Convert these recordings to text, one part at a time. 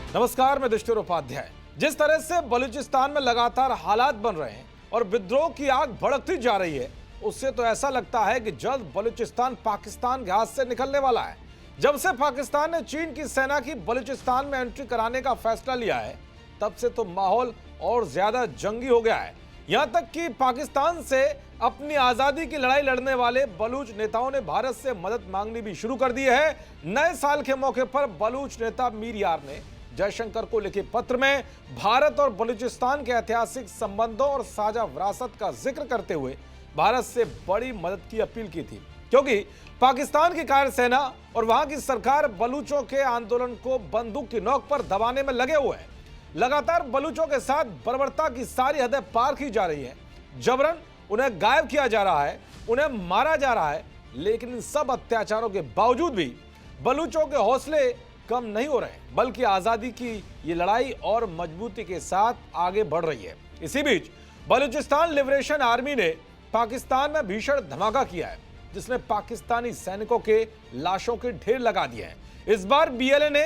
नमस्कार, मैं दुष्टुर उपाध्याय। जिस तरह से बलूचिस्तान में लगातार हालात बन रहे हैं और विद्रोह की आग भड़कती जा रही है, उससे तो ऐसा लगता है कि जल्द बलूचिस्तान पाकिस्तान के हाथ से निकलने वाला है। जब से पाकिस्तान ने चीन की सेना की बलूचिस्तान में एंट्री कराने का फैसला लिया है, तब से तो माहौल और ज्यादा जंगी हो गया है। यहां तक कि पाकिस्तान से अपनी आजादी की लड़ाई लड़ने वाले बलूच नेताओं ने भारत से मदद मांगनी भी शुरू कर दी है। नए साल के मौके पर बलूच नेता मीर यार ने जयशंकर को लिखे पत्र में भारत और बलूचिस्तान के ऐतिहासिक संबंधों और साझा विरासत का जिक्र करते हुए भारत से बड़ी मदद की अपील की थी, क्योंकि पाकिस्तान की कार्यसेना और वहां की सरकार बलूचों के आंदोलन को बंदूक की नोक पर दबाने में लगे हुए हैं। लगातार बलूचों के साथ बर्बरता की सारी हदें पार की जा रही है, जबरन उन्हें गायब किया जा रहा है, उन्हें मारा जा रहा है। लेकिन इन सब अत्याचारों के बावजूद भी बलूचों के हौसले कम नहीं हो रहे, बल्कि आजादी की ये लड़ाई और मजबूती के साथ आगे बढ़ रही है। इसी बीच बलूचिस्तान लिबरेशन आर्मी ने पाकिस्तान में भीषण धमाका किया है, जिसमें पाकिस्तानी सैनिकों के लाशों के ढेर लगा दिए हैं। इस बार बीएलए ने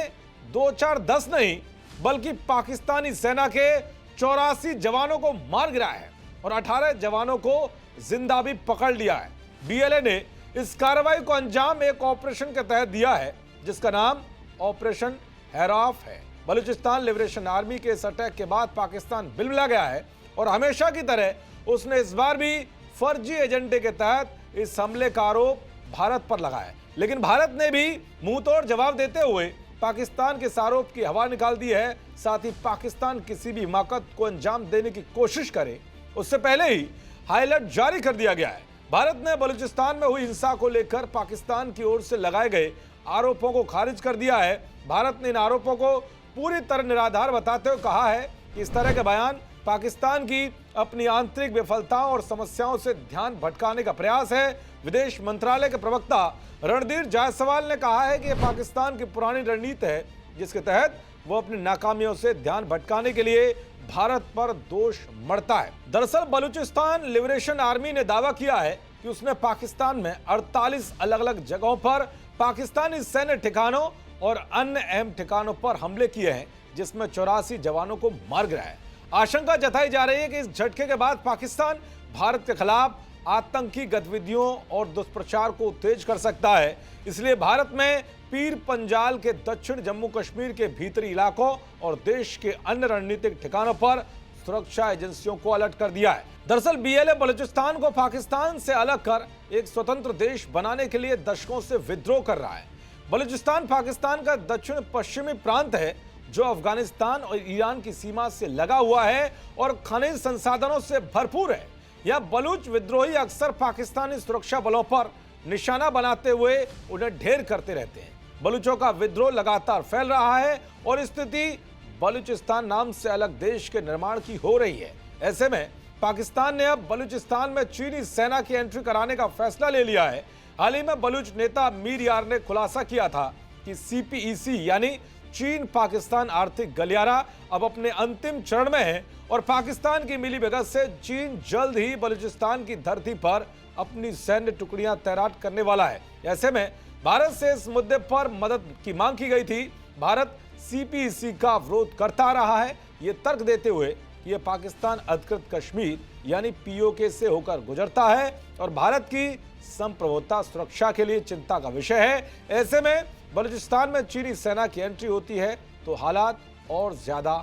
2-4-10 नहीं, बल्कि पाकिस्तानी सेना के 84 जवानों को मार गिराया है और 18 जवानों को जिंदा भी पकड़ लिया है। बीएलए ने इस कार्रवाई को अंजाम एक ऑपरेशन के तहत दिया है, जिसका नाम ऑपरेशन हैराफ है। बलूचिस्तान लिबरेशन आर्मी के इस अटैक के बाद पाकिस्तान बिलबिला गया है और हमेशा की तरह उसने इस बार भी फर्जी एजेंडे के तहत इस हमले का आरोप भारत पर लगाया। लेकिन भारत ने भी मुंहतोड़ जवाब देते हुए पाकिस्तान के इस आरोप की हवा निकाल दी है। साथ ही पाकिस्तान किसी भी हिमाकत को अंजाम देने की कोशिश करे, उससे पहले ही हाई अलर्ट जारी कर दिया गया है। भारत ने बलूचिस्तान में हुई हिंसा को लेकर पाकिस्तान की ओर से लगाए गए आरोपों को खारिज कर दिया है। भारत ने इन आरोपों को पूरी तरह निराधार बताते हुए कहा है कि इस तरह के बयान पाकिस्तान की अपनी आंतरिक विफलताओं और समस्याओं से ध्यान भटकाने का प्रयास है। विदेश मंत्रालय के प्रवक्ता रणधीर जायसवाल ने कहा है कि यह पाकिस्तान की पुरानी रणनीति है, जिसके तहत वो अपनी नाकामियों से ध्यान भटकाने के लिए भारत पर दोष मढ़ता है। दरअसल बलूचिस्तान लिबरेशन आर्मी ने दावा किया है कि उसने पाकिस्तान में 48 अलग अलग जगहों पर पाकिस्तानी सैन्य ठिकानों और अन्य अहम ठिकानों पर हमले किए हैं, जिसमें 84 जवानों को मार गिराया है। आशंका जताई जा रही है कि इस झटके के बाद पाकिस्तान भारत के खिलाफ आतंकी गतिविधियों और दुष्प्रचार को तेज कर सकता है। इसलिए भारत में पीर पंजाल के दक्षिण जम्मू कश्मीर के भीतरी इलाकों और देश के अन्य रणनीतिक ठिकानों पर सुरक्षा एजेंसियों को अलर्ट कर दिया है। दरअसल बीएलए बलूचिस्तान को पाकिस्तान से अलग कर एक स्वतंत्र देश बनाने के लिए दशकों से विद्रोह कर रहा है। बलूचिस्तान पाकिस्तान का दक्षिण पश्चिमी प्रांत है, जो अफगानिस्तान और ईरान की सीमा से लगा हुआ है और खनिज संसाधनों से भरपूर है। यह बलूच विद्रोही अक्सर पाकिस्तानी सुरक्षा बलों पर निशाना बनाते हुए उन्हें ढेर करते रहते हैं। बलूचों का विद्रोह लगातार फैल रहा है और स्थिति बलूचिस्तान नाम से अलग देश के निर्माण की हो रही है। ऐसे में पाकिस्तान ने अब बलूचिस्तान में चीनी सेना की एंट्री कराने का फैसला ले लिया है। हाल ही में बलूच नेता मीर यार ने खुलासा किया था कि सीपीईसी यानी चीन पाकिस्तान आर्थिक गलियारा अब अपने अंतिम चरण में है और पाकिस्तान की मिलीभगत से चीन जल्द ही बलूचिस्तान की धरती पर अपनी सैन्य टुकड़ियां तैनात करने वाला है। ऐसे में भारत से इस मुद्दे पर मदद की मांग की गई थी। भारत सीपीईसी का विरोध करता रहा है, ये तर्क देते हुए कि यह पाकिस्तान अधिकृत कश्मीर यानी पीओके से होकर गुजरता है और भारत की संप्रभुता सुरक्षा के लिए चिंता का विषय है। ऐसे में बलूचिस्तान में चीनी सेना की एंट्री होती है तो हालात और ज्यादा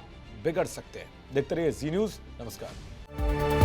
बिगड़ सकते हैं। देखते रहिए जी न्यूज़। नमस्कार।